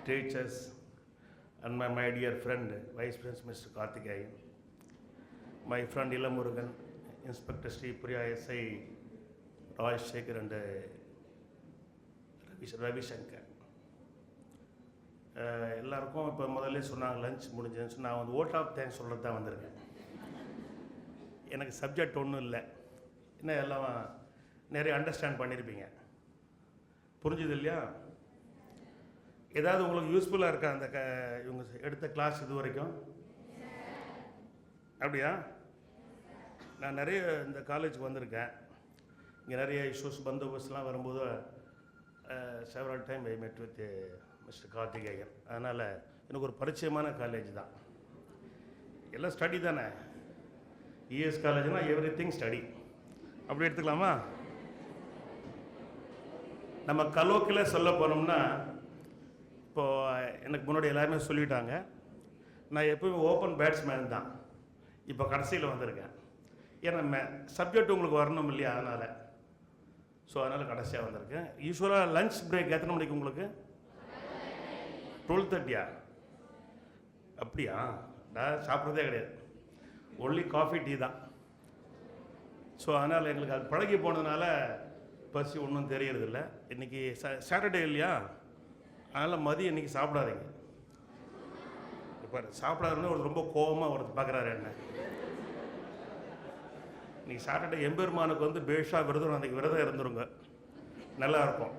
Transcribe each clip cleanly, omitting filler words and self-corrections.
teachers, and my dear friend, Vice President Mr. Karthikeyan, my friend Ilamurugan, Inspector Sri Priya SI Rajshekhar and Ravi Shankar. எல்லாருக்கும் இப்போ முதல்ல சொன்னாங்க lunch முடிஞ்சுன்னு. நான் வந்து vote of thanks சொல்கிறது தான் வந்திருக்கேன். எனக்கு சப்ஜெக்ட் ஒன்றும் இல்லை, என்ன எல்லாம் நிறைய அண்டர்ஸ்டாண்ட் பண்ணியிருப்பீங்க, புரிஞ்சுது இல்லையா? ஏதாவது உங்களுக்கு யூஸ்ஃபுல்லாக இருக்கா அந்த இவங்க எடுத்த கிளாஸ் இது வரைக்கும்? அப்படியா? நான் நிறைய இந்த காலேஜுக்கு வந்திருக்கேன். இங்கே நிறைய இஷ்யூஸ் பந்தோபஸ்லாம் வரும்போது செவரல் டைம் ஐ மெட் வித் மிஸ்டர் கார்த்திகேயன். அதனால் எனக்கு ஒரு பரிச்சயமான காலேஜ் தான். எல்லாம் ஸ்டடி தானே. இஎஸ் காலேஜ்னால் எவ்ரி திங் ஸ்டடி, அப்படி எடுத்துக்கலாமா? நம்ம கலோக்கில் சொல்ல போனோம்னா, இப்போது எனக்கு முன்னாடி எல்லாருமே சொல்லிட்டாங்க, நான் எப்போயுமே ஓப்பன் பேட்ஸ்மேன் தான். இப்போ கடைசியில் வந்திருக்கேன். ஏன்னா சப்ஜெக்ட் உங்களுக்கு வரணும் இல்லையா, அதனால். ஸோ அதனால் கடைசியாக வந்திருக்கேன். யூஸ்வலாக லஞ்ச் பிரேக் எத்தனை மணிக்கு உங்களுக்கு? 12:30. அப்படியா? நான் சாப்பிட்றதே கிடையாது, ஒன்லி காஃபி டீ தான். ஸோ அதனால் எங்களுக்கு அது பழகி போனதுனால பசி ஒன்றும் தெரியறதில்ல. இன்றைக்கி சாட்டர்டே இல்லையா, அதனால் மதியம் இன்றைக்கி சாப்பிடாதீங்க. இப்போ சாப்பிடாதுன்னு ஒரு ரொம்ப கோபமாக ஒருத்தர் பார்க்குறாரு என்ன. இன்றைக்கி சாட்டர்டே எம்பெருமானுக்கு வந்து பேஷா விரதம், அன்றைக்கி விரதம் இருந்துருங்க, நல்லாயிருக்கும்.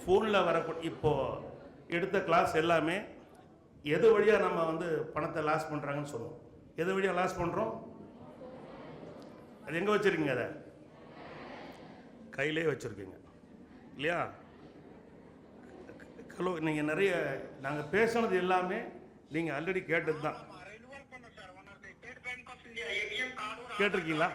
ஃபோனில் வர இப்போது எடுத்த கிளாஸ் எல்லாமே எது வழியாக நம்ம வந்து பணத்தை லாஸ் பண்ணுறாங்கன்னு சொல்லுவோம். எது வழியாக லாஸ் பண்ணுறோம்? அது எங்கே வச்சுருக்கீங்க? அதை கையிலே வச்சுருக்கீங்க இல்லையா? நீங்கள் நிறைய நாங்கள் பேசுனது எல்லாமே நீங்கள் ஆல்ரெடி கேட்டது தான். கேட்டிருக்கீங்களா?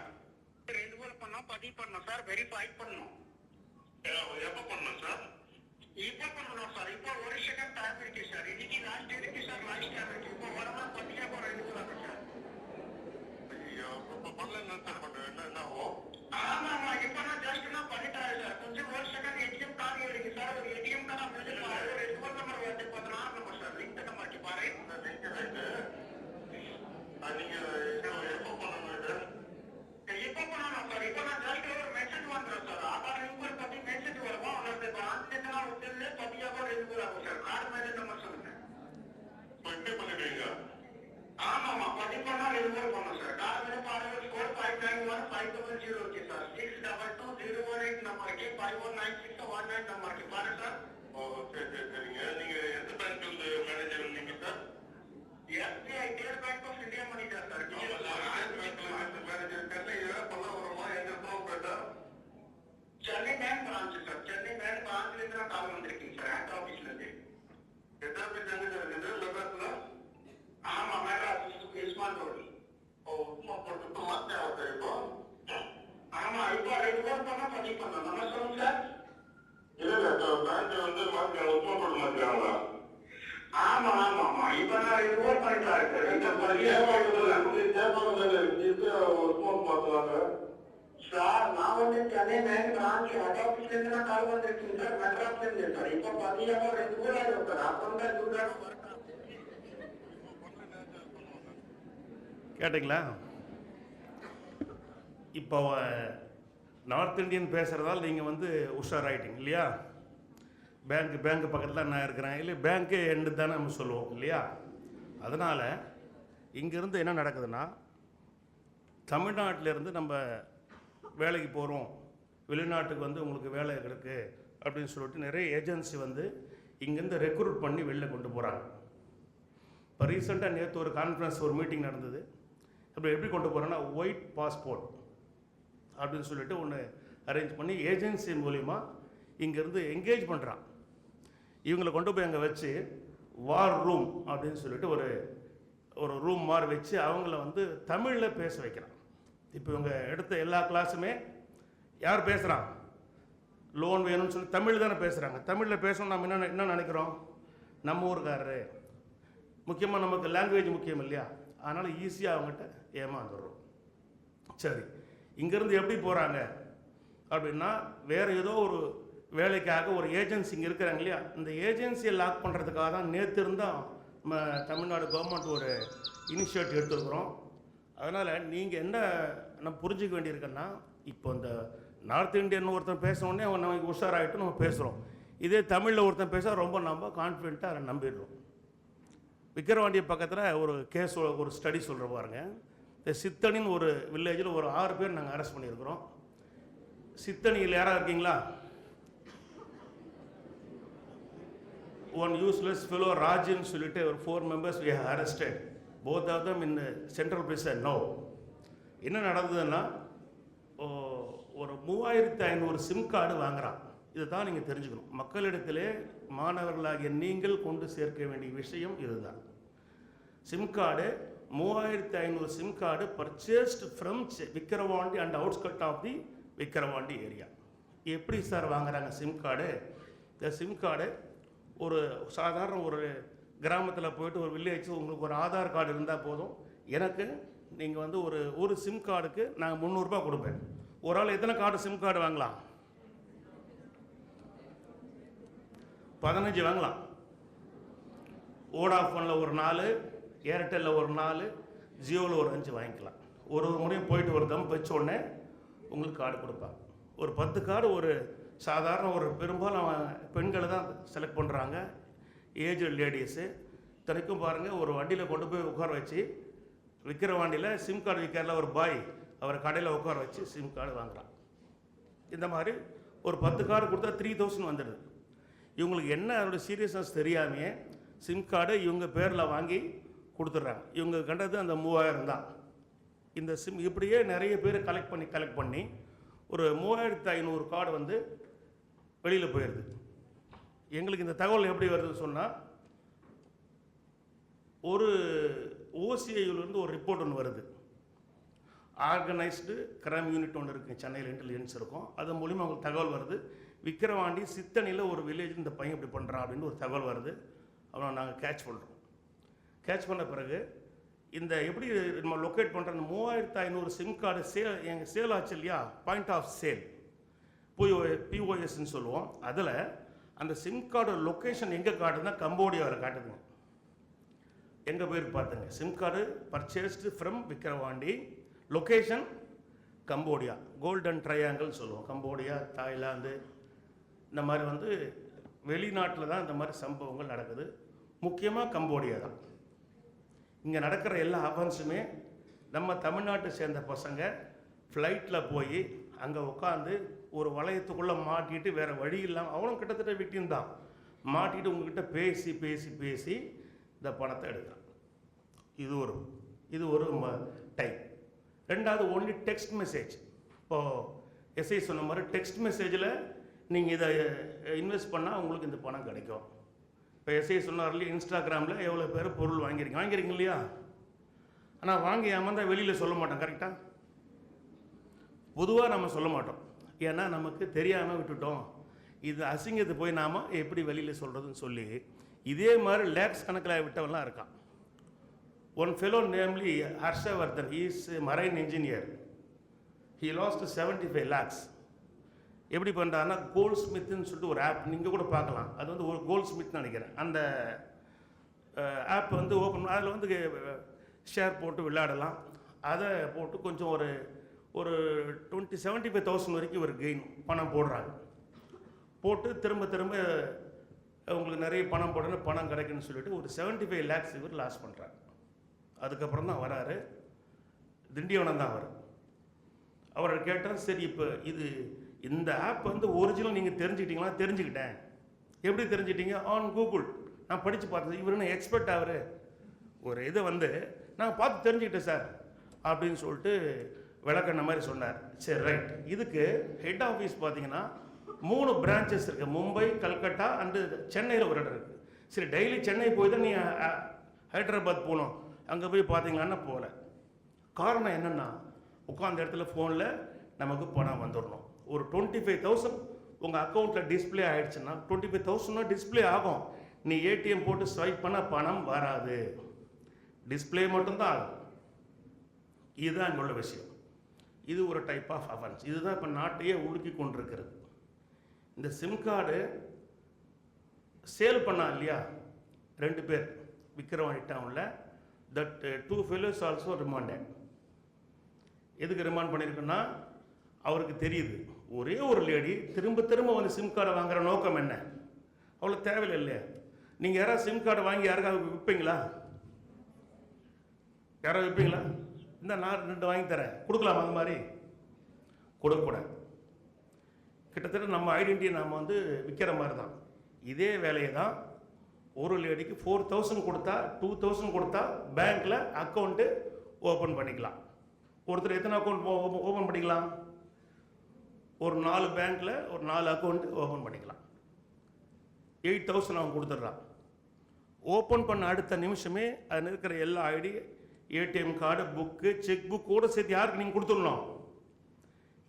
கேட்டிங்களா? இப்போ நார்த் இந்தியன் பேசுகிறதால நீங்கள் வந்து உஷாராயிட்டீங்க இல்லையா? பேங்க்கு பக்கத்தில் நான் இருக்கிறேன் இல்லை, பேங்க்கே எண்டு தானே நம்ம சொல்லுவோம் இல்லையா? அதனால் இங்கேருந்து என்ன நடக்குதுன்னா, தமிழ்நாட்டிலேருந்து நம்ம வேலைக்கு போகிறோம், வெளிநாட்டுக்கு வந்து உங்களுக்கு வேலை இருக்குது அப்படின்னு சொல்லிட்டு நிறைய ஏஜென்சி வந்து இங்கேருந்து ரெக்ரூட் பண்ணி வெளில கொண்டு போகிறாங்க. இப்போ ரீசெண்டாக நேற்று ஒரு கான்ஃபரன்ஸ், ஒரு மீட்டிங் நடந்தது. அப்படி எப்படி கொண்டு போகிறோன்னா, ஒயிட் பாஸ்போர்ட் அப்படின்னு சொல்லிட்டு ஒன்று அரேஞ்ச் பண்ணி ஏஜென்சி மூலிமா இங்கேருந்து என்கேஜ் பண்ணுறான். இவங்களை கொண்டு போய் அங்கே வச்சு வார் ரூம் அப்படின்னு சொல்லிட்டு ஒரு ரூம் மாதிரி வச்சு அவங்கள வந்து தமிழில் பேச வைக்கிறான். இப்போ இவங்க எடுத்த எல்லா கிளாஸுமே யார் பேசுகிறான்? லோன் வேணும்னு சொல்லி தமிழ் தானே பேசுகிறாங்க. தமிழில் பேசணும். நம்ம என்ன நினைக்கிறோம்? நம்ம ஊருக்காரரு, முக்கியமாக நமக்கு லாங்குவேஜ் முக்கியம் இல்லையா? அதனால் ஈஸியாக அவங்ககிட்ட ஏமாந்துடுறோம். சரி, இங்கேருந்து எப்படி போகிறாங்க அப்படின்னா, வேறு ஏதோ ஒரு வேலைக்காக ஒரு ஏஜென்சி இங்கே இருக்கிறாங்க இல்லையா, இந்த ஏஜென்சியை லாக் பண்ணுறதுக்காக தான் நேற்று இருந்தால் நம்ம தமிழ்நாடு கவர்மெண்ட் ஒரு இனிஷியேட்டிவ் எடுத்துருக்குறோம். அதனால் நீங்கள் என்ன நம்ம புரிஞ்சிக்க வேண்டியிருக்குன்னா, இப்போ இந்த நார்த் இந்தியன் ஒருத்தன் பேசினோடனே அவன் நமக்கு உஷாராகிட்டு நம்ம பேசுகிறோம். இதே தமிழில் ஒருத்தன் பேச ரொம்ப நம்ம கான்ஃபிடென்ட்டாக அதை நம்பிடுறோம். விக்கிரவாண்டி பக்கத்தில் ஒரு கேஸ், ஒரு ஸ்டடி சொல்கிற பாருங்க. இந்த சித்தனின்னு ஒரு வில்லேஜில் ஒரு 6 பேர் நாங்கள் அரெஸ்ட் பண்ணியிருக்கிறோம். சித்தனியில் யாராக இருக்கீங்களா? ஒன் யூஸ்லெஸ் ஃபெலோ ராஜின்னு சொல்லிட்டு ஒரு 4 members we have arrested, both of them in central prison now. என்ன நடந்ததுன்னா, ஒரு 3500 சிம் கார்டு வாங்குறான். இதை தான் நீங்கள் தெரிஞ்சுக்கணும். மக்களிடத்திலே மாணவர்களாகிய நீங்கள் கொண்டு சேர்க்க வேண்டிய விஷயம் இதுதான். SIM card 3500 SIM card purchased from Vikravandi and outskirts of the Vikravandi area. எப்படி சார் வாங்குறாங்க சிம் கார்டு? இந்த சிம் கார்டு ஒரு சாதாரண ஒரு கிராமத்தில் போயிட்டு ஒரு வில்லேஜ் உங்களுக்கு ஒரு ஆதார் கார்டு இருந்தால் போதும். எனக்கு நீங்கள் வந்து ஒரு சிம் கார்டுக்கு நான் 300 ரூபாய் கொடுப்பேன். ஒரு ஆள் எத்தனை கார்டு சிம் கார்டு வாங்கலாம்? 15 வாங்கலாம். வோடாஃபோனில் ஒரு 4, ஏர்டெல்லில் ஒரு 4, ஜியோவில் ஒரு 5 வாங்கிக்கலாம். ஒரு முறையும் போயிட்டு ஒரு தம் வச்ச உடனே உங்களுக்கு கார்டு கொடுப்பாங்க. ஒரு 10 கார்டு ஒரு சாதாரண ஒரு பெரும்பாலும் பெண்களை தான் செலக்ட் பண்ணுறாங்க, ஏஜ் லேடிஸு. இத்தனைக்கும் பாருங்கள், ஒரு வண்டியில் கொண்டு போய் உட்கார வச்சு விக்கிரவாண்டியில் சிம் கார்டு விற்கிறல ஒரு பாய் அவரை கடையில் உட்கார வச்சு சிம் கார்டு வாங்குறான். இந்த மாதிரி ஒரு 10 கார்டு கொடுத்தா 3000 வந்துடுது. இவங்களுக்கு என்ன அதோடய சீரியஸ்னஸ் தெரியாமையே சிம் கார்டு இவங்க பேரில் வாங்கி கொடுத்துட்றாங்க. இவங்க கண்டது அந்த 3000 தான். இந்த சிம் இப்படியே நிறைய பேர் கலெக்ட் பண்ணி ஒரு 3500 கார்டு வந்து வெளியில் போயிடுது. எங்களுக்கு இந்த தகவல் எப்படி வருதுன்னு சொன்னால், ஒரு ஓசிஐலேருந்து ஒரு ரிப்போர்ட் ஒன்று வருது. ஆர்கனைஸ்டு கிரைம் யூனிட் ஒன்று இருக்குது, சென்னையில் இன்டெலிஜென்ஸ் இருக்கும். அது மூலிமா அவங்களுக்கு தகவல் வருது. விக்கிரவாண்டி சித்தனியில் ஒரு வில்லேஜ் இந்த பையன் இப்படி பண்ணுறான் அப்படின்னு ஒரு தகவல் வருது. அவனை நாங்கள் கேட்ச் பண்ணுறோம். கேட்ச் பண்ண பிறகு இந்த எப்படி நம்ம லொக்கேட் பண்ணுற 3500 சிம் கார்டு எங்கள் சேல் ஆச்சு இல்லையா, பாயிண்ட் ஆஃப் சேல் பிஓஎஸ்ன்னு சொல்லுவோம். அதில் அந்த சிம் கார்டு லொக்கேஷன் எங்கே காட்டுதுன்னா கம்போடியாவில் காட்டுதுங்க. எங்கே போயிருக்கு பார்த்துங்க. Sim card purchased from Vikravandi, location Cambodia, golden triangle சொல்லுவோம். கம்போடியா, தாய்லாந்து, இந்த மாதிரி வந்து வெளிநாட்டில் தான் இந்த மாதிரி சம்பவங்கள் நடக்குது. முக்கியமாக கம்போடியா தான். இங்கே நடக்கிற எல்லா அஃபென்ஸுமே நம்ம தமிழ்நாட்டை சேர்ந்த பசங்க ஃப்ளைட்டில் போய் அங்கே உட்காந்து ஒரு வளையத்துக்குள்ளே மாட்டிட்டு வேறு வழி இல்லாமல் அவனும் கிட்டத்தட்ட விக்டிம் தான் மாட்டிட்டு உங்ககிட்ட பேசி பேசி பேசி இந்த பணத்தை எடுக்கிறான். இது ஒரு டைப். ரெண்டாவது ஒன்லி டெக்ஸ்ட் மெசேஜ். இப்போது எஸ்ஐ சொன்ன மாதிரி டெக்ஸ்ட் மெசேஜில் நீங்கள் இதை இன்வெஸ்ட் பண்ணால் உங்களுக்கு இந்த பணம் கிடைக்கும். இப்போ எஸ்ஐ சொன்னார் இல்லையா, இன்ஸ்டாகிராமில் எவ்வளோ பேர் பொருள் வாங்கியிருக்கீங்க இல்லையா? ஆனால் வாங்கி ஏமாந்தால் வெளியில் சொல்ல மாட்டோம். கரெக்டாக பொதுவாக நம்ம சொல்ல மாட்டோம். ஏன்னா நமக்கு தெரியாமல் விட்டுட்டோம். இது அசிங்கத்தை போய் நாம் எப்படி வெளியில் சொல்கிறதுன்னு சொல்லி இதே மாதிரி லேக்ஸ் கணக்கில் விட்டவெல்லாம் இருக்கான். One fellow namely Harshvardhan, he is a marine engineer. He lost 75 lakhs. எப்படி பண்ணுறாருன்னா, கோல்ட் ஸ்மித்னு சொல்லிட்டு ஒரு ஆப் நீங்கள் கூட பார்க்கலாம். அது வந்து ஒரு கோல்ட் ஸ்மித்னு நினைக்கிறேன். அந்த ஆப் வந்து ஓப்பன், அதில் வந்து ஷேர் போட்டு விளையாடலாம். அதை போட்டு கொஞ்சம் ஒரு 75,000 வரைக்கும் ஒரு கெயின் பணம் போடுறாங்க. போட்டு திரும்ப உங்களுக்கு நிறைய பணம் போடணும், பணம் கிடைக்குன்னு சொல்லிட்டு ஒரு 75 lakhs இவர் லாஸ் பண்ணுறாரு. அதுக்கப்புறம் தான் வராரு, திண்டிவனம் தான் வரும். அவரை கேட்டால், சரி இப்போ இந்த ஆப் வந்து ஒரிஜினல் நீங்கள் தெரிஞ்சுக்கிட்டீங்களா? தெரிஞ்சுக்கிட்டேன். எப்படி தெரிஞ்சுக்கிட்டீங்க? ஆன் கூகுள் நான் படித்து பார்த்தது. இவர் என்ன எக்ஸ்பர்ட் ஆகுற ஒரு இதை வந்து நான் பார்த்து தெரிஞ்சுக்கிட்டேன் சார் அப்படின்னு சொல்லிட்டு விளக்கண்ண மாதிரி சொன்னார். சரி ரைட். இதுக்கு ஹெட் ஆஃபீஸ் பார்த்தீங்கன்னா 3 பிரான்ச்சஸ் இருக்குது. மும்பை, கல்கட்டா அண்டு சென்னையில் ஒரு இடம் இருக்குது. சரி, டெய்லி சென்னை போய் தான் நீ ஹைதராபாத் போகணும், அங்கே போய் பார்த்தீங்களான்னா போகல. காரணம் என்னென்னா, உட்காந்த இடத்துல ஃபோனில் நமக்கு பணம் வந்துடணும். ஒரு 25,000 உங்கள் அக்கௌண்ட்டில் டிஸ்பிளே ஆகிடுச்சுன்னா 25,000 டிஸ்பிளே ஆகும். நீ ஏடிஎம் போட்டு ஸ்வைப் பண்ண பணம் வராது, டிஸ்பிளே மட்டும்தான் ஆகும். இதுதான் இங்கே உள்ள விஷயம். இது ஒரு டைப் ஆஃப் அஃபென்ஸ். இதுதான் இப்போ நாட்டையே உலுக்கி கொண்டிருக்கிறது. இந்த சிம் கார்டு சேல் பண்ணா இல்லையா 2 பேர் விக்ரவாணி டவுனில், தட் 2 fellows ஆல்சோ ரிமாண்டட். எதுக்கு ரிமாண்ட் பண்ணியிருக்குன்னா, அவருக்கு தெரியுது ஒரே ஒரு லேடி திரும்ப திரும்ப வந்து சிம் கார்டை வாங்குற நோக்கம் என்ன, அவ்வளோ தேவையில்லை இல்லையா. நீங்கள் யாராவது சிம் கார்டை வாங்கி யாருக்காவது விற்பீங்களா? யாராவது விற்பீங்களா? இந்த நான் 2 வாங்கி தரேன், கொடுக்கலாமா? அந்த மாதிரி கொடுக்கக்கூடாது. கிட்டத்தட்ட நம்ம ஐடென்டிட்டியை நம்ம வந்து விற்கிற மாதிரி தான். இதே வேலையை தான் ஒரு லேடிக்கு 4000 கொடுத்தா 2000 கொடுத்தா பேங்க்கில் அக்கௌண்ட்டு ஓப்பன் பண்ணிக்கலாம். ஒருத்தர் எத்தனை அக்கௌண்ட் ஓப்பன் பண்ணிக்கலாம்? ஒரு 4 பேங்க்கில் ஒரு 4 அக்கௌண்ட்டு ஓப்பன் பண்ணிக்கலாம். 8000 அவன் கொடுத்துட்றான். ஓப்பன் பண்ண அடுத்த நிமிஷமே அதில் இருக்கிற எல்லா ID, ATM card, book, cheque book கூட சேர்த்து யாருக்கு நீங்கள் கொடுத்துடணும்?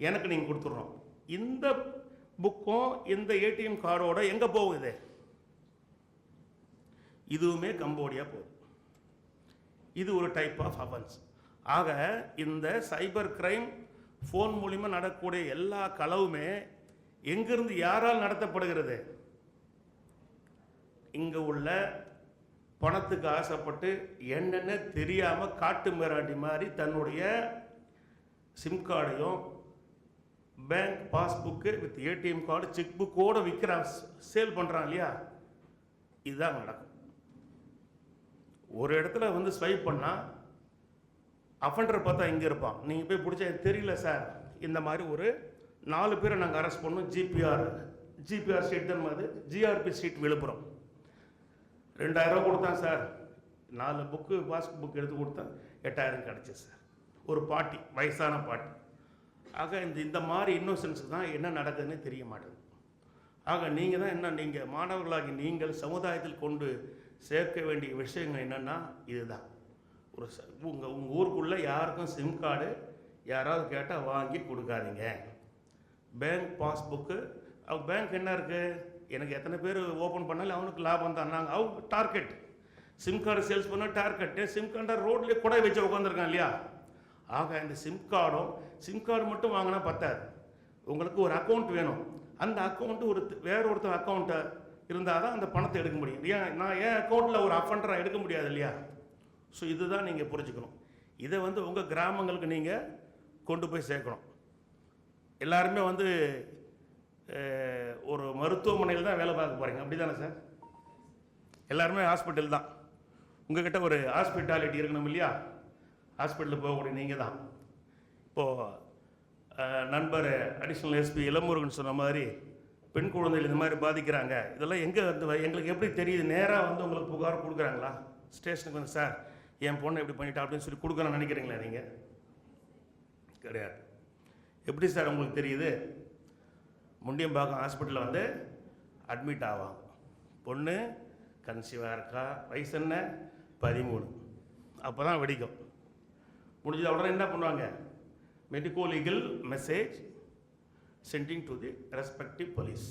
எனக்கு நீங்கள் கொடுத்துட்றோம். இந்த புக்கும் இந்த ஏடிஎம் கார்டோட எங்கே போகுது? இதுவுமே கம்போடியா போகுது. இது ஒரு டைப் ஆஃப் அஃபென்ஸ். ஆக இந்த சைபர் கிரைம் ஃபோன் மூலிமா நடக்கக்கூடிய எல்லா களவுமே எங்கிருந்து யாரால் நடத்தப்படுகிறது? இங்கே உள்ள பணத்துக்கு ஆசைப்பட்டு என்னென்ன தெரியாமல் காட்டு மிராண்டி மாதிரி தன்னுடைய சிம் கார்டையும் bank passbook with ATM card, cheque புக்கோடு விற்கிறான், சேல் பண்ணுறான் இல்லையா? இதுதான் நடக்கும். ஒரு இடத்துல வந்து ஸ்வைப் பண்ணால் அஃபண்டரை பார்த்தா இங்கே இருப்பான். நீங்கள் போய் பிடிச்சா தெரியல சார், இந்த மாதிரி ஒரு 4 பேரை நாங்கள் அரெஸ்ட் பண்ணோம். ஜிபிஆர் ஸ்ட்ரீட் தான் மாதிரி, ஜிஆர்பி ஸ்ட்ரீட் விழுப்புரம். 2000 ரூபா கொடுத்தான் சார். 4 புக்கு பாஸ்புக் புக் எடுத்து கொடுத்தேன், 8000 கிடச்சி சார். ஒரு பாட்டி, வயசான பாட்டி. ஆக இந்த மாதிரி இன்னோசன்ஸுக்கு தான் என்ன நடக்குதுன்னு தெரிய மாட்டேங்குது. ஆக நீங்கள் தான் என்ன, நீங்கள் மாணவர்களாகி நீங்கள் சமுதாயத்தில் கொண்டு சேர்க்க வேண்டிய விஷயங்கள் என்னென்னா இதுதான். ஒரு உங்கள் ஊருக்குள்ளே யாருக்கும் சிம் கார்டு யாராவது கேட்டால் வாங்கி கொடுக்காதீங்க. பேங்க் பாஸ்புக்கு, அவங்க பேங்க் என்ன இருக்குது, எனக்கு எத்தனை பேர் ஓப்பன் பண்ணாலும் அவனுக்கு லாபம் தான். நாங்கள் அவங்க டார்கெட் சிம் கார்டு சேல்ஸ் பண்ண டார்கெட்டு. சிம் கார்டை ரோட்லேயே கூட வச்சு உட்காந்துருக்கான் இல்லையா? ஆக இந்த சிம் கார்டு மட்டும் வாங்கினா பத்தாது. உங்களுக்கு ஒரு அக்கௌண்ட் வேணும். அந்த அக்கௌண்ட்டு வேற ஒருத்தர் அக்கௌண்ட்டை இருந்தால் தான் அந்த பணத்தை எடுக்க முடியும். நான் என் அக்கௌண்ட்டில் ஒரு அஃபண்டராக எடுக்க முடியாது இல்லையா? ஸோ இதுதான் நீங்கள் புரிஞ்சுக்கணும். இதை வந்து உங்கள் கிராமங்களுக்கு நீங்கள் கொண்டு போய் சேர்க்கணும். எல்லாருமே வந்து ஒரு மருத்துவமனையில் தான் வேலை பார்க்க போகிறீங்க, அப்படி தானே சார்? எல்லாருமே ஹாஸ்பிட்டல் தான். உங்கள்கிட்ட ஒரு ஹாஸ்பிட்டாலிட்டி இருக்கணும் இல்லையா? ஹாஸ்பிட்டலுக்கு போகக்கூடிய நீங்கள் தான். இப்போது நண்பர் அடிஷ்னல் எஸ்பி இளமுருகன் சொன்ன மாதிரி பெண் குழந்தைகள் இந்த மாதிரி பாதிக்கிறாங்க, இதெல்லாம் எங்கே வந்து எங்களுக்கு எப்படி தெரியுது? நேராக வந்து உங்களுக்கு புகார் கொடுக்குறாங்களா? ஸ்டேஷனுக்கு வந்து சார் என் பொண்ணை எப்படி பண்ணிட்டா அப்படின்னு சொல்லி கொடுக்கணும்னு நினைக்கிறீங்களா? நீங்கள் கிடையாது. எப்படி சார் உங்களுக்கு தெரியுது? முண்டியம்பாக்கம் ஹாஸ்பிட்டலில் வந்து அட்மிட் ஆவாங்க. பொண்ணு கன்சீவாக இருக்கா, வயசு என்ன, 13. அப்போ தான் வெடிக்கும். முடிஞ்சது உடனே என்ன பண்ணுவாங்க? Medico legal message sending to the respective police.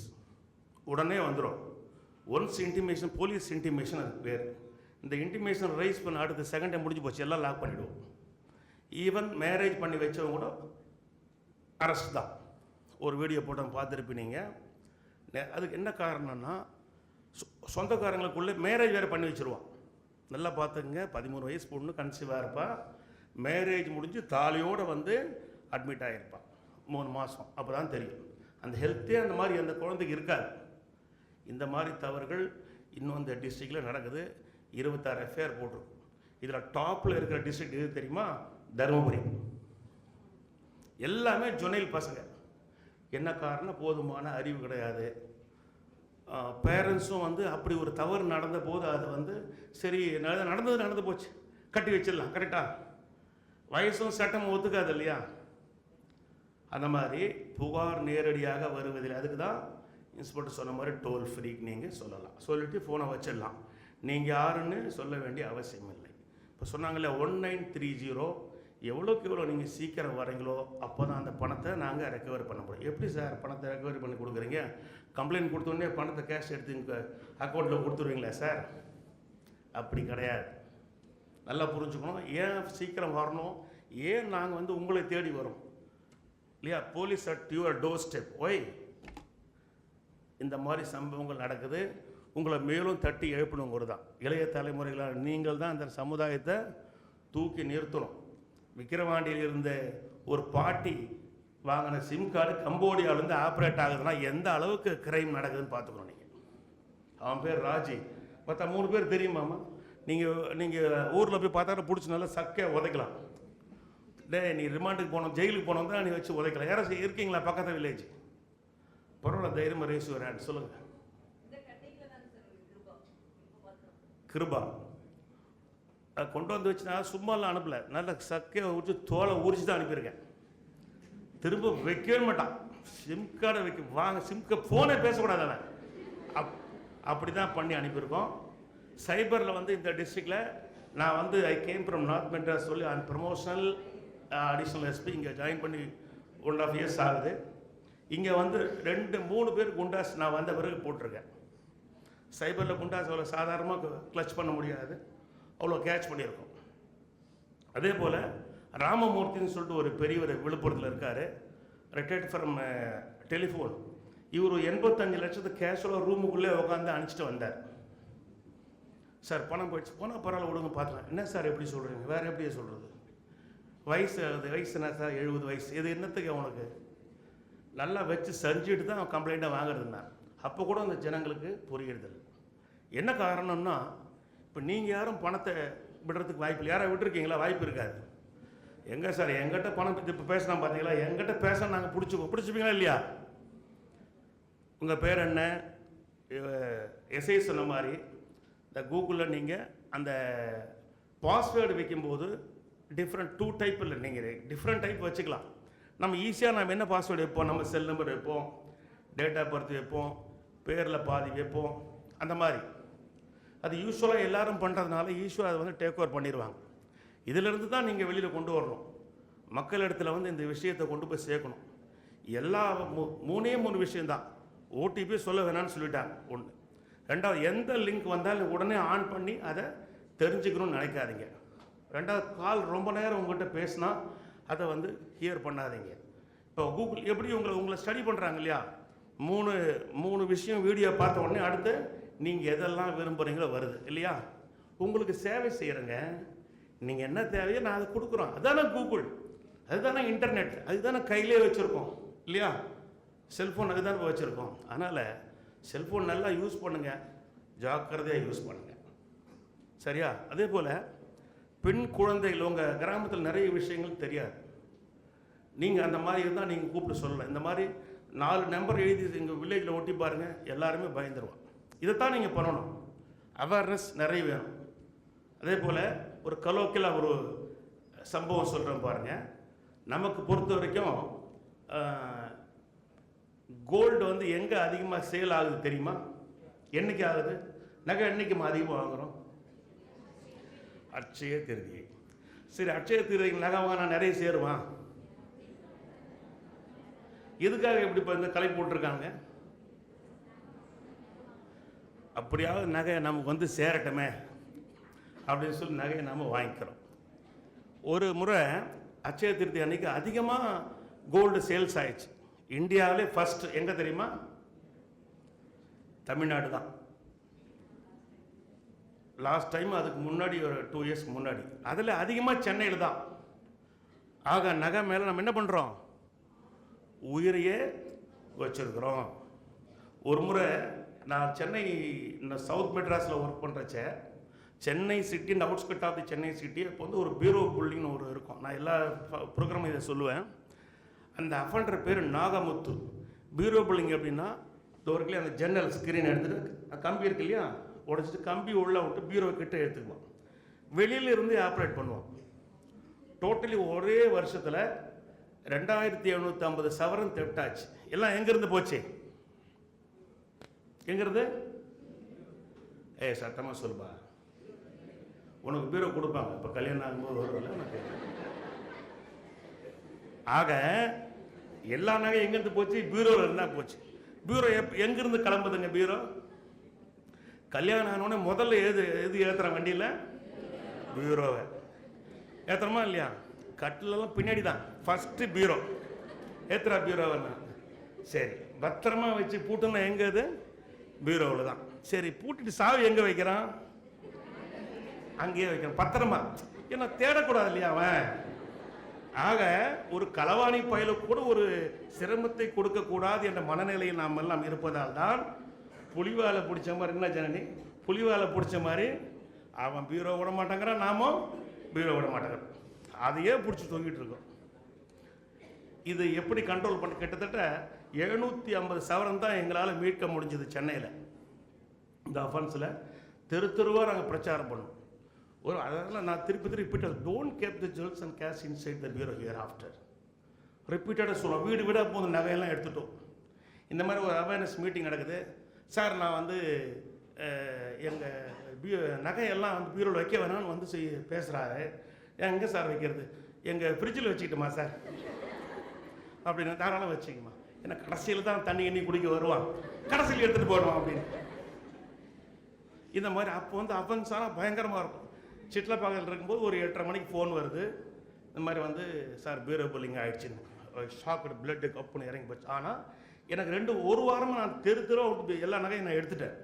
உடனே வந்துடும். ஒன்ஸ் இன்டிமேஷன், போலீஸ் இன்டிமேஷன் அதுக்கு பேர். இந்த இன்டிமேஷன் ரைஸ் பண்ண அடுத்த செகண்டே முடிஞ்சு போச்சு, எல்லாம் லாக் பண்ணிவிடுவோம். ஈவன் மேரேஜ் பண்ணி வச்சவங்க கூட அரெஸ்ட் தான். ஒரு வீடியோ போட்டு பார்த்துருப்பீங்க. அதுக்கு என்ன காரணம்னா, சொந்தக்காரங்களுக்குள்ளே மேரேஜ் வேறு பண்ணி வச்சுருவான். நல்லா பார்த்துங்க, 13 வயசு பொண்ணு கன்சீவாக இருப்பா. மேரேஜ் முடிஞ்சு தாலியோடு வந்து அட்மிட் ஆகிருப்பான் 3 மாதம். அப்போ தான் தெரியும் அந்த ஹெல்த்தே அந்த மாதிரி அந்த குழந்தைக்கு இருக்காது. இந்த மாதிரி தவறுகள் இன்னும் இந்த டிஸ்ட்ரிக்டில் நடக்குது. 26 எஃப்ஐஆர் போட்டிருக்கும். இதில் டாப்பில் இருக்கிற டிஸ்ட்ரிக்ட் எது தெரியுமா? தருமபுரி. எல்லாமே ஜொனைல் பசங்க. என்ன காரணம்? போதுமான அறிவு கிடையாது. பேரண்ட்ஸும் வந்து அப்படி ஒரு தவறு நடந்த போது அது வந்து சரி நடந்து போச்சு, கட்டி வச்சிடலாம், கரெக்டாக வயசும் சட்டமும் ஒத்துக்காது இல்லையா? அந்த மாதிரி புகார் நேரடியாக வருவதில் அதுக்கு தான் இன்ஸ்பெக்டர் சொன்ன மாதிரி டோல் ஃப்ரீக்கு நீங்கள் சொல்லலாம், சொல்லிவிட்டு ஃபோனை வச்சிடலாம். நீங்கள் யாருன்னு சொல்ல வேண்டிய அவசியம் இல்லை. இப்போ சொன்னாங்களே 1930, எவ்வளோக்கு எவ்வளோ நீங்கள் சீக்கிரம் வரீங்களோ அப்போ தான் அந்த பணத்தை நாங்கள் ரெக்கவர் பண்ண முடியும். எப்படி சார் பணத்தை ரெக்கவரி பண்ணி கொடுக்குறீங்க? கம்ப்ளைண்ட் கொடுத்தோடனே பணத்தை கேஷ் எடுத்து அக்கௌண்ட்டில் கொடுத்துருவீங்களா சார்? அப்படி கிடையாது. நல்லா புரிஞ்சுக்கணும். ஏன் சீக்கிரம் வரணும், ஏன் நாங்கள் வந்து உங்களை தேடி வரோம் இல்லையா? Police at your doorstep. Why இந்த மாதிரி சம்பவங்கள் நடக்குது. உங்களை மேலும் தட்டி எழுப்பணுங்கிறது தான். இளைய தலைமுறைகளால் நீங்கள் தான் அந்த சமுதாயத்தை தூக்கி நிறுத்தணும். விக்கிரவாண்டியில் இருந்த ஒரு பாட்டி வாங்கின சிம் கார்டு கம்போடியாவிலேருந்து ஆப்ரேட் ஆகுதுன்னா எந்த அளவுக்கு கிரைம் நடக்குதுன்னு பார்த்துக்கணும். நீங்கள் அவன் பேர் ராஜி, மற்ற 3 பேர் தெரியுமாம்மா? நீங்கள் ஊரில் போய் பார்த்தா பிடிச்சி நல்லா சக்கையாக உதைக்கலாம். நீ ரிமாண்டுக்கு போனோம், ஜெயிலுக்கு போனோம் தான் நீ வச்சு உதைக்கலாம். யாராச்சும் இருக்கீங்களா பக்கத்து வில்லேஜ்? பரவாயில்ல, தைரியமாக ரேஸ் வரேன் சொல்லுங்கள். கிருபா கொண்டு வந்து வச்சுனா சும்மாலாம் அனுப்பல, நல்ல சக்கையை உரிச்சு தோலை உரிச்சு தான் அனுப்பியிருக்கேன். திரும்ப வைக்கவே மாட்டான். சிம் கார்டை வாங்க, சிம் கார்டு ஃபோனே பேசக்கூடாது அவன். அப்படி தான் பண்ணி அனுப்பியிருக்கோம். சைபரில் வந்து இந்த டிஸ்ட்ரிக்டில் நான் I came from north Madras சொல்லி ப்ரமோஷனல் அடிஷ்னல் எஸ்பி இங்கே ஜாயின் பண்ணி 1.5 years ஆகுது. இங்கே 2-3 பேர் குண்டாஸ் நான் வந்த பிறகு போட்டிருக்கேன். சைபரில் குண்டாஸ் அவ்வளோ சாதாரணமாக கிளச் பண்ண முடியாது, அவ்வளோ கேட்ச் பண்ணியிருக்கோம். அதே போல் ராமமூர்த்தின்னு சொல்லிட்டு ஒரு பெரியவர் விழுப்புரத்தில் இருக்கார், ரிட்டையர்ட் ஃப்ரம் டெலிஃபோன். இவர் 85 லட்சத்து கேஷுவலாக ரூமுக்குள்ளே உட்காந்து அனுப்பிச்சிட்டு வந்தார். சார் பணம் போயிடுச்சு, போனால் பரவாயில்ல விடுங்க பார்க்கலாம். என்ன சார் எப்படி சொல்கிறீங்க? வேறு எப்படியே சொல்கிறது? வயசு என்ன சார் 70 வயசு, இது என்னத்துக்கு அவனுக்கு? நல்லா வச்சு செஞ்சுட்டு தான் அவன் கம்ப்ளைண்ட்டாக வாங்குறதுன்னா அப்போ கூட அந்த ஜனங்களுக்கு புரியுறதில்லை. என்ன காரணம்னா, இப்போ நீங்கள் யாரும் பணத்தை விடுறதுக்கு வாய்ப்பு இல்லை. யாராவது விட்டுருக்கீங்களா? வாய்ப்பு இருக்காது. எங்கே சார் எங்கிட்ட பணம் இப்போ பேசினா பார்த்தீங்களா? எங்கிட்ட பேச நாங்கள் பிடிச்சிப்பீங்களா இல்லையா? உங்கள் பேர் என்ன? எஸ்ஐ சொன்ன மாதிரி இந்த கூகுளில் நீங்கள் அந்த பாஸ்வேர்டு வைக்கும்போது டிஃப்ரெண்ட் 2 டைப் இல்லை, நீங்கள் டிஃப்ரெண்ட் டைப் வச்சுக்கலாம். நம்ம ஈஸியாக என்ன பாஸ்வேர்டு வைப்போம்? நம்ம செல் நம்பர் வைப்போம், டேட் ஆஃப் பர்த் வைப்போம், பேரில் பாதி வைப்போம், அந்த மாதிரி. அது யூஸ்வலாக எல்லோரும் பண்ணுறதுனால யூஸ்வலாக அதை டேக் ஓவர் பண்ணிடுவாங்க. இதிலிருந்து தான் நீங்கள் வெளியில் கொண்டு வரணும். மக்கள் இடத்துல இந்த விஷயத்தை கொண்டு போய் சேர்க்கணும். எல்லா 3 விஷயந்தான். ஓடிபி சொல்ல வேணான்னு சொல்லிட்டாங்க, 1. 2வது, எந்த லிங்க் வந்தாலும் உடனே ஆன் பண்ணி அதை தெரிஞ்சுக்கணும்னு நினைக்காதீங்க. 2வது, கால் ரொம்ப நேரம் உங்கள்கிட்ட பேசினா அதை ஹியர் பண்ணாதீங்க. இப்போ கூகுள் எப்படி உங்களை ஸ்டடி பண்ணுறாங்க இல்லையா? 3 விஷயம் வீடியோ பார்த்த உடனே அடுத்து நீங்கள் எதெல்லாம் விரும்புகிறீங்களோ வருது இல்லையா? உங்களுக்கு சேவை செய்கிறேங்க, நீங்கள் என்ன தேவையோ நான் அதை கொடுக்குறோம். அதுதானே கூகுள், அதுதானே இன்டர்நெட், அதுதானே கையிலே வச்சுருக்கோம் இல்லையா? செல்ஃபோன் அதுதானே வச்சுருக்கோம். அதனால் செல்ஃபோன் நல்லா யூஸ் பண்ணுங்கள், ஜாக்கிரதையாக யூஸ் பண்ணுங்கள், சரியா? அதே போல் பெண் குழந்தைகள் உங்கள் கிராமத்தில் நிறைய விஷயங்கள் தெரியாது. நீங்கள் அந்த மாதிரி இருந்தால் நீங்கள் கூப்பிட்டு சொல்லலாம். இந்த மாதிரி 4 நம்பர் எழுதி எங்கள் வில்லேஜில் ஒட்டி பாருங்கள், எல்லாருமே பயந்துருவான். இதைத்தான் நீங்கள் பண்ணணும். அவேர்னஸ் நிறைய வேணும். அதே போல் ஒரு கலோக்கில் ஒரு சம்பவம் சொல்கிறேன் பாருங்கள். நமக்கு பொறுத்த வரைக்கும் கோல்டு எங்கே அதிகமாக சேல் ஆகுது தெரியுமா? என்றைக்கு ஆகுது? நகை என்றைக்கு அதிகமாக வாங்குகிறோம்? அட்சய திருதியை. சரி, அட்சய திருதியை நகை வாங்கினா நிறைய சேருவான். எதுக்காக இப்படி இப்போ இந்த கலை போட்டிருக்காங்க? அப்படியாவது நகை நமக்கு சேரட்டுமே அப்படின்னு சொல்லி நகையை நாம் வாங்கிக்கிறோம். ஒரு முறை அட்சய திருதி அன்னைக்கு அதிகமாக கோல்டு சேல்ஸ் ஆயிடுச்சு. இந்தியாவிலே ஃபர்ஸ்ட் எங்கே தெரியுமா? தமிழ்நாடு தான். லாஸ்ட் டைம் அதுக்கு முன்னாடி ஒரு 2 years முன்னாடி. அதில் அதிகமாக சென்னையில் தான். ஆக நகை மேலே நம்ம என்ன பண்ணுறோம்? உயிரையே வச்சுருக்குறோம். ஒரு முறை நான் சென்னை சவுத் மெட்ராஸில் ஒர்க் பண்ணுறச்ச, சென்னை சிட்டி இந்த outskirt of the Chennai city இப்போ ஒரு பீரோ புல்லிங்னு ஒரு இருக்கும். நான் எல்லா ப்ரோக்ராமும் இதை சொல்லுவேன். அந்த அஃபண்டர் பேர் நாகமுத்து. பீரோ புல்லிங் அப்படின்னா தோறுக்குள்ளே அந்த ஜன்னல் ஸ்க்ரீன் எடுத்துகிட்டு கம்பி இருக்கு இல்லையா, உடச்சிட்டு கம்பி உள்ளே விட்டு பீரோ கிட்ட எடுத்துக்குவோம். வெளியிலிருந்து ஆப்ரேட் பண்ணுவோம். டோட்டலி ஒரே வருஷத்தில் 2750 சவரன் தெட்டாச்சு. எல்லாம் எங்கேருந்து போச்சு? எங்கிறது? சத்தமாக சொல்லுப்பா. உனக்கு பீரோ கொடுப்பாங்க இப்போ கல்யாணம் ஆகும்போது வரும்ல உனக்கு. ஆக எல்லா நகையும் எங்கேருந்து போச்சு? பீரோவில் இருந்தால் போச்சு. பீரோ எங்கேருந்து கிளம்புதுங்க? பீரோ கல்யாணம் ஆனோடனே முதல்ல எது ஏற்றுற வண்டியில்? பீரோவை ஏற்றுறோமா இல்லையா? கட்டிலெல்லாம் பின்னாடி தான். ஃபஸ்ட்டு பீரோ ஏற்றுறா. பீரோவை சரி, பத்திரமா வச்சு பூட்டுன்னா எங்கே? அது பீரோவில் தான். சரி, பூட்டிட்டு சாவி எங்கே வைக்கிறான்? அங்கேயே வைக்கிறான் பத்திரமா. ஏன்னா தேடக்கூடாது இல்லையா அவன். ஆக ஒரு களவாணி பயல கூட ஒரு சிரமத்தை கொடுக்கக்கூடாது என்ற மனநிலையில் நாம் எல்லாம் இருப்பதால் தான் புலிவாலை பிடிச்ச மாதிரி, என்ன ஜனனி, புலிவாலை பிடிச்ச மாதிரி அவன் பீரோ விட மாட்டேங்கிறான், நாமும் பீரோ விட மாட்டேங்கிறோம். அதையே பிடிச்சி தொங்கிட்டு இருக்கோம். இது எப்படி கண்ட்ரோல் பண்ண? கிட்டத்தட்ட 750 சவரன் தான் எங்களால் மீட்க முடிஞ்சது சென்னையில். இந்த அஃபென்ஸில் தெருவாக நாங்கள் பிரச்சாரம் பண்ணோம். அதனால் நான் திருப்பி repeated, don't keep the jewels and cash inside the bureau hereafter. ரிப்பீட்டடாக சொல்லுவோம். வீடு வீடாக போது நகையெல்லாம் எடுத்துட்டோம். இந்த மாதிரி ஒரு அவேர்னஸ் மீட்டிங் நடக்குது. சார், நான் வந்து எங்கள் நகையெல்லாம் வந்து பீரோவில் வைக்க வேணாம்னு வந்து பேசுகிறாரு. எங்கே சார் வைக்கிறது? எங்கள் ஃப்ரிட்ஜில் வச்சுக்கிட்டுமா சார் அப்படின்னு. தாராளம் வச்சுக்கமா, ஏன்னா கடைசியில் தான் தண்ணி எண்ணி குடிக்க வருவான், கடைசியில் எடுத்துகிட்டு போயிடுவான் அப்படின்னு. இந்த மாதிரி அப்போ வந்து அஃபென்ஸ் ஆனால் பயங்கரமாக இருக்கும். சிட்லப்பாக்கத்தில் இருக்கும்போது ஒரு 8:30 மணிக்கு ஃபோன் வருது. இந்த மாதிரி வந்து சார் பீரோ புல்லிங் ஆகிடுச்சின்னு. ஷாக்கு, பிளட்டு கப்புன்னு இறங்கி போச்சு. ஆனால் எனக்கு ஒரு வாரமாக நான் தெரு எல்லா நகையும் நான் எடுத்துட்டேன்,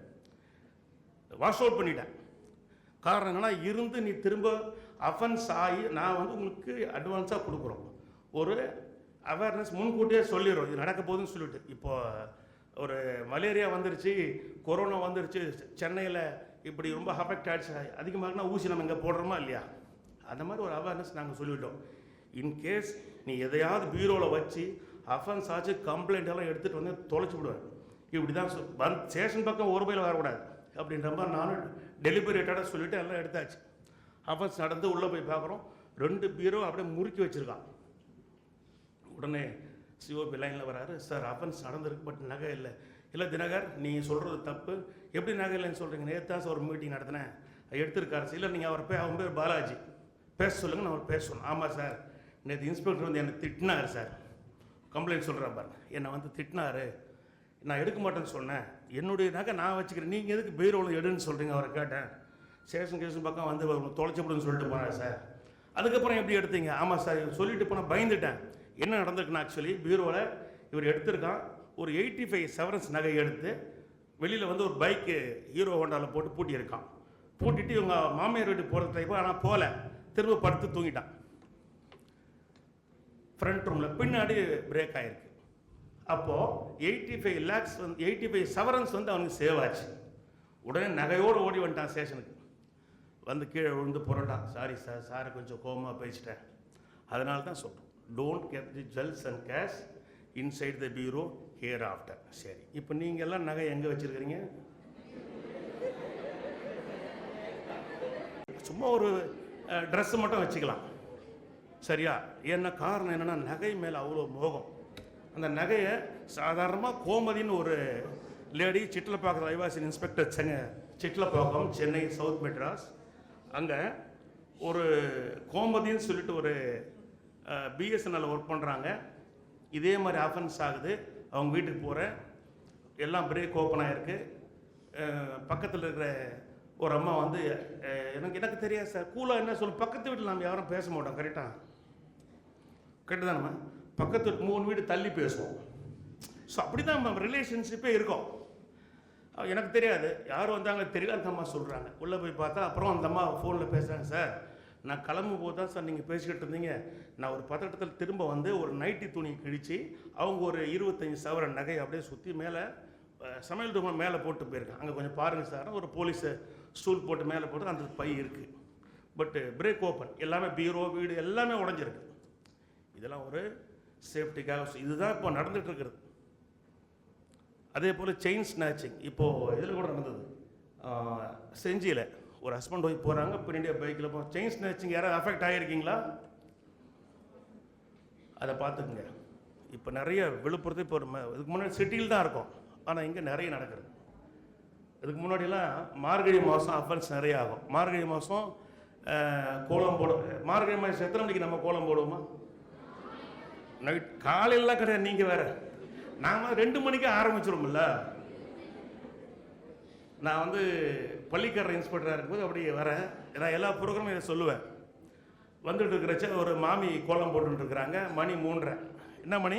வாஷ் அவுட் பண்ணிட்டேன். காரணம் என்னென்னா, இருந்து நீ திரும்ப அஃபென்ஸ் ஆகி நான் வந்து உங்களுக்கு அட்வான்ஸாக கொடுக்குறோம். ஒரு அவேர்னஸ் முன்கூட்டியே சொல்லிடுறோம், இது நடக்க போகுதுன்னு சொல்லிட்டு. இப்போ ஒரு மலேரியா வந்துருச்சு, கொரோனா வந்துருச்சு, சென்னையில் இப்படி ரொம்ப அஃபெக்ட் ஆகிடுச்சு, அதிகமாகனா ஊசி நம்ம இங்கே போடுறோமா இல்லையா? அந்த மாதிரி ஒரு அவேர்னஸ் நாங்கள் சொல்லிவிட்டோம். இன்கேஸ் நீ எதையாவது பீரோவில் வச்சு அஃபென்ஸ் ஆச்சு கம்ப்ளைண்ட் எல்லாம் எடுத்துகிட்டு வந்து தொலைச்சி விடுவேன். இப்படி தான் ஸ்டேஷன் பக்கம் ஒரு பையில் வரக்கூடாது அப்படின்ற மாதிரி நானும் டெலிபரேட்டடாக சொல்லிவிட்டு எல்லாம் எடுத்தாச்சு. அஃபென்ஸ் நடந்து உள்ளே போய் பார்க்குறோம், 2 பீரோ அப்படியே முறுக்கி வச்சுருக்கான். உடனே சிஓபி லைனில் வராரு. சார், அஃபென்ஸ் நடந்திருக்கு, பட் நகை இல்லை. இல்லை தினகர், நீங்கள் சொல்கிறது தப்பு. எப்படி நகை இல்லைன்னு சொல்கிறீங்க? நேற்று தான் சார் ஒரு மீட்டிங் நடத்தினேன், எடுத்திருக்காரு. இல்லை, நீங்கள் அவன் பேர் பாலாஜி, பேச சொல்லுங்கள், நான் அவர் பேச சொன்னேன். ஆமாம் சார், நேற்று இன்ஸ்பெக்டர் வந்து என்னை திட்டினார் சார், கம்ப்ளைண்ட் சொல்கிறேன் பாருங்க, என்னை வந்து திட்டினார், நான் எடுக்க மாட்டேன்னு சொன்னேன், என்னுடைய நகை நான் வச்சுக்கிறேன், நீங்கள் எதுக்கு பீரோவில் எடுன்னு சொல்கிறீங்க? அவரை கேட்டேன். ஸ்டேஷன் பக்கம் வந்து தொலைச்சப்படுன்னு சொல்லிட்டு போனேன் சார். அதுக்கப்புறம் எப்படி எடுத்தீங்க? ஆமாம் சார், சொல்லிட்டு போனால் பயந்துட்டேன். என்ன நடந்திருக்குன்னா, ஆக்சுவலி பீரோவில் இவர் எடுத்திருக்கான், ஒரு 85 செவரன்ஸ் நகை எடுத்து வெளியில் வந்து ஒரு பைக்கு ஹீரோ ஹோண்டாவில் போட்டு பூட்டியிருக்கான். பூட்டிட்டு இவங்க மாமியார் வீட்டுக்கு போகிற டைப்பாக, ஆனால் போகல, திரும்ப படுத்து தூங்கிட்டான் ஃப்ரண்ட் ரூமில். பின்னாடி பிரேக் ஆகிருக்கு. அப்போது 85 லேக்ஸ் வந்து 85 செவரன்ஸ் வந்து அவனுக்கு சேவ் ஆச்சு. உடனே நகையோடு ஓடி வந்துட்டான் ஸ்டேஷனுக்கு. வந்து கீழே விழுந்து புரண்டான். சாரி சார், சாரை கொஞ்சம் கோபமாக பேசிட்டேன். அதனால தான் சொல்கிறோம், don't keep the jewels and cash inside the bureau hereafter. சரி, இப்போ நீங்கள் எல்லாம் நகை எங்கே வச்சுருக்கிறீங்க? சும்மா ஒரு ட்ரெஸ்ஸு மட்டும் வச்சுக்கலாம், சரியா? என்ன காரணம் என்னென்னா, நகை மேலே அவ்வளோ மோகம். அந்த நகையை சாதாரணமாக கோமதின்னு ஒரு லேடி, சிட்லப்பாக்கம் ஐவாசி இன்ஸ்பெக்டர் சிட்லப்பாக்கம், சென்னை சவுத் மெட்ராஸ், அங்கே ஒரு கோமதின்னு சொல்லிட்டு ஒரு பிஎஸ்என்எல் ஒர்க் பண்ணுறாங்க. இதே மாதிரி அஃபென்ஸ் ஆகுது. அவங்க வீட்டுக்கு போகிறேன், எல்லாம் பிரேக் ஓப்பன் ஆகிருக்கு. பக்கத்தில் இருக்கிற ஒரு அம்மா வந்து எனக்கு தெரியாது சார், கூலாக என்ன சொல்லு, பக்கத்து வீட்டில் நம்ம யாரும் பேச மாட்டோம், கரெக்டாக தான், நம்ம பக்கத்து 3 வீடு தள்ளி பேசுவோம். ஸோ அப்படி தான் நம்ம ரிலேஷன்ஷிப்பே இருக்கும். எனக்கு தெரியாது, யார் வந்தாங்க தெரியல, அந்த அம்மா சொல்கிறாங்க. உள்ளே போய் பார்த்தா அப்புறம் அந்த அம்மா ஃபோனில் பேசுகிறாங்க. சார், நான் கிளம்பும் போது தான் சார் நீங்கள் பேசிக்கிட்டு இருந்தீங்க, நான் ஒரு பதட்டத்தில் திரும்ப வந்து ஒரு நைட்டி துணி கிழித்து அவங்க ஒரு 25 சவரன் நகை அப்படியே சுற்றி மேலே சமையல் ரூம் மேலே போட்டு போயிருக்கேன். அங்கே கொஞ்சம் பாருங்கள் சார், ஒரு போலீஸை ஸ்டூல் போட்டு மேலே போட்டு அந்த பை இருக்குது, பட்டு பிரேக் ஓப்பன், எல்லாமே பீரோ வீடு எல்லாமே உடஞ்சிருக்கு. இதெல்லாம் ஒரு சேஃப்டிக்காக இதுதான் இப்போ நடந்துகிட்டு இருக்கிறது. அதே போல் செயின் ஸ்நாச்சிங் இப்போது இதில் கூட நடந்தது. செஞ்சியில் ஒரு ஹஸ்பண்ட் ஒய்ஃப் போகிறாங்க, பின்னாடியே பைக்கில் போ. செயின் ஸ்நாச்சிங் யாராவது அஃபெக்ட் ஆகிருக்கீங்களா? அதை பார்த்துக்குங்க. இப்போ நிறைய விழுப்புரத்து இப்போ இதுக்கு முன்னாடி சிட்டியில் தான் இருக்கும், ஆனால் இங்கே நிறைய நடக்கிறது. இதுக்கு முன்னாடிலாம் மார்கழி மாதம் அஃபென்ஸ் நிறைய ஆகும். மார்கழி மாதம் கோலம் போடும். மார்கழி மாதம் எத்தனை மணிக்கு நம்ம கோலம் போடுவோமா? நைட், காலையிலாம் கிடையாது. நீங்கள் வேறு, நாங்கள் 2 மணிக்கு ஆரம்பிச்சிருவோம்ல. நான் வந்து பள்ளிக்கரை இன்ஸ்பெக்டராக இருக்கும்போது அப்படி வரேன், நான் எல்லா ப்ரோக்ராமும் இதை சொல்லுவேன். வந்துட்டு இருக்கிறச்ச ஒரு மாமி கோலம் போட்டுருக்குறாங்க. மணி 3:30. என்ன மணி?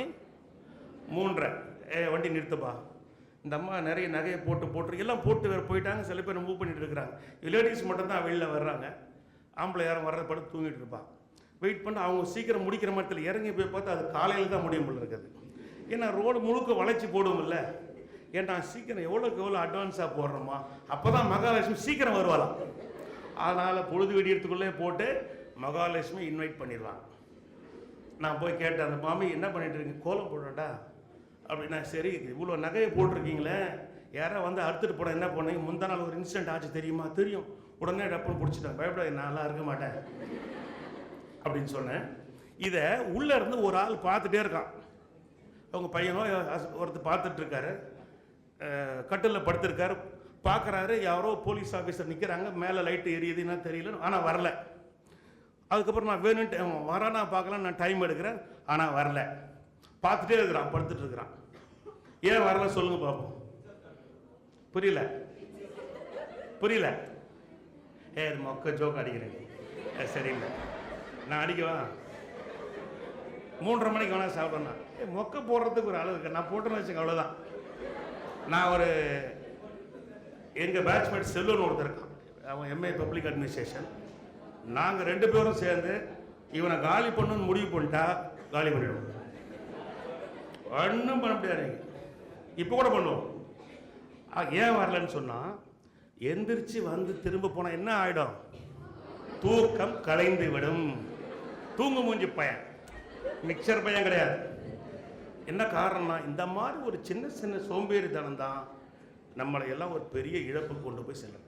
3:30. வண்டி நிறுத்துப்பா. இந்த அம்மா நிறைய நகையை போட்டு எல்லாம் போட்டு வேறு போயிட்டாங்க. சில பேர் மூவ் பண்ணிட்டு இருக்கிறாங்க. லேடிஸ் மட்டும்தான் வெளியில் வர்றாங்க. ஆம்பளை யாரும் வர்றத படுத்து தூங்கிட்டு இருப்பான். வெயிட் பண்ணி அவங்க சீக்கிரம் முடிக்கிற மாதிரி இறங்கி போய் பார்த்தா அது காலையில் தான் முடியும் போல இருக்குது. ஏன்னா ரோடு முழுக்க வளைச்சி போடுவோம்ல. ஏன்னா சீக்கிரம் எவ்வளோக்கு எவ்வளோ அட்வான்ஸாக போடுறோமா அப்போ தான் மகாலட்சுமி சீக்கிரம் வருவாளாம். அதனால் பொழுது வெடிக்கிறதுக்குள்ளே போட்டு மகாலட்சுமி இன்வைட் பண்ணிடுவாங்க. நான் போய் கேட்டேன், அந்த மாமி என்ன பண்ணிட்டு இருக்கீங்க? கோலம் போடுறேன்டா அப்படின்னா. சரி, இவ்வளோ நகையை போட்டிருக்கீங்களே, யாரோ வந்து அறுத்துட்டு போட என்ன பண்ணீங்க? முந்தா நாள் ஒரு இன்சிடென்ட் ஆச்சு தெரியுமா? தெரியும். உடனே டப்புன்னு பிடிச்சிட்டேன். பயப்படாது, நான்லாம் இருக்க மாட்டேன் அப்படின்னு சொன்னேன். இதை உள்ளே இருந்து ஒரு ஆள் பார்த்துட்டே இருக்கான். அவங்க பையனோ ஒருத்தர் பார்த்துட்டு இருக்காரு. கட்டிலில் படுத்திருக்காரு. பார்க்குறாரு, யாரோ போலீஸ் ஆஃபீஸர் நிற்கிறாங்க. மேலே லைட்டு எரியுதுன்னா தெரியல, ஆனால் வரல. அதுக்கப்புறம் நான் வேணுன்ட்டு வரானா பார்க்கலாம், நான் டைம் எடுக்கிறேன், ஆனால் வரல. பார்த்துட்டே இருக்கிறான், படுத்துட்டு இருக்கிறான். ஏன் வரல சொல்லுங்க பார்ப்போம். புரியல புரியல. அது மொக்க ஜோக் அடிக்கிறேங்க. சரியில்லை, நான் அடிக்கவா? 3:30 மணிக்கு வேணா சாப்பிட்றேன்னா மொக்க போடுறதுக்கு ஒரு அளவு இருக்கு. நான் போட்டேன்னு வச்சுக்க, அவ்வளோதான். நான் ஒரு எங்கள் பேட்ச்மேட் செல்லுன்னு ஒருத்தர் இருக்கான். அவன் எம்ஏ பப்ளிக் அட்மினிஸ்ட்ரேஷன். நாங்கள் 2 பேரும் சேர்ந்து இவனை காலி பண்ணுன்னு முடிவு பண்ணிட்டா காலி பண்ணிடுவோம். ஒன்றும் பண்ண முடியாது. இப்போ கூட பண்ணுவோம். ஏன் வரலன்னு சொன்னால், எந்திரிச்சு வந்து திரும்ப போனால் என்ன ஆகிடும்? தூக்கம் கலைந்து விடும். தூங்கு மூஞ்சி பையன், மிக்சர் பையன் கிடையாது. என்ன காரணம்னா, இந்த மாதிரி ஒரு சின்ன சின்ன சோம்பேறித்தனம் தான் நம்மளை எல்லாம் ஒரு பெரிய இழப்புக்கு கொண்டு போய் செல்லும்.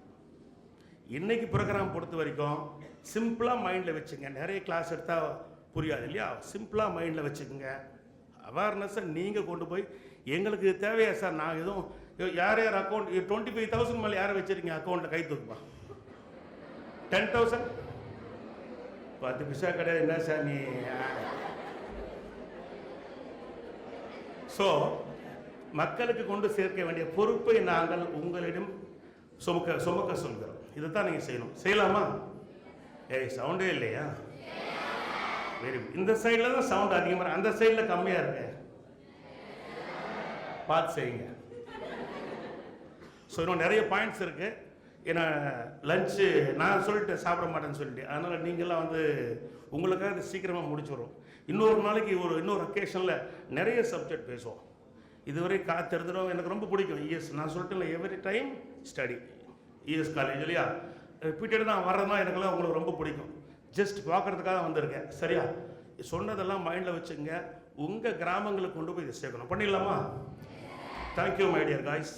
இன்னைக்கு ப்ரோக்ராம் பொறுத்த வரைக்கும் சிம்பிளாக மைண்டில் வச்சுங்க. நிறைய கிளாஸ் எடுத்தால் புரியாது இல்லையா? சிம்பிளாக மைண்டில் வச்சுக்கோங்க. அவேர்னஸை நீங்கள் கொண்டு போய், எங்களுக்கு தேவையா சார்? நான் எதுவும் யார் யார் அக்கௌண்ட் 25,000 மேலே யாரை வச்சுருக்கீங்க அக்கௌண்ட்டில்? கை தூக்குப்பா. 10,000 10 பைசா கிடையாது. என்ன சார் நீ? ஸோ மக்களுக்கு கொண்டு சேர்க்க வேண்டிய பொறுப்பை நாங்கள் உங்களிடம் சுமக்க சொல்கிறோம். இதை தான் நீங்கள் செய்யணும். செய்யலாமா? சவுண்டே இல்லையா? Very good. இந்த சைடில் தான் சவுண்ட் அதிகமாக, அந்த சைடில் கம்மியாக இருக்கு. பார்த்து செய்யுங்க. ஸோ இன்னும் நிறைய பாயிண்ட்ஸ் இருக்குது. ஏன்னா லஞ்சு நான் சொல்லிட்டு சாப்பிட மாட்டேன்னு சொல்லிட்டு, அதனால் நீங்கள்லாம் வந்து உங்களுக்காக இது சீக்கிரமாக முடிச்சுடுறோம். இன்னொரு நாளைக்கு இன்னொரு அக்கேஷனில் நிறைய சப்ஜெக்ட் பேசுவோம். இதுவரை காத்திருந்துடும். எனக்கு ரொம்ப பிடிக்கும் இஎஸ். நான் சொல்லிட்டு every time study is college இல்லையா? ரிப்பீட்டட் தான் வர்றதுனா எனக்கெல்லாம் உங்களுக்கு ரொம்ப பிடிக்கும். ஜஸ்ட் பார்க்குறதுக்காக வந்திருக்கேன். சரியா? சொன்னதெல்லாம் மைண்டில் வச்சுங்க. உங்கள் கிராமங்களுக்கு கொண்டு போய் இதை சேர்க்கணும். பண்ணிடலாமா? Thank you my dear guys.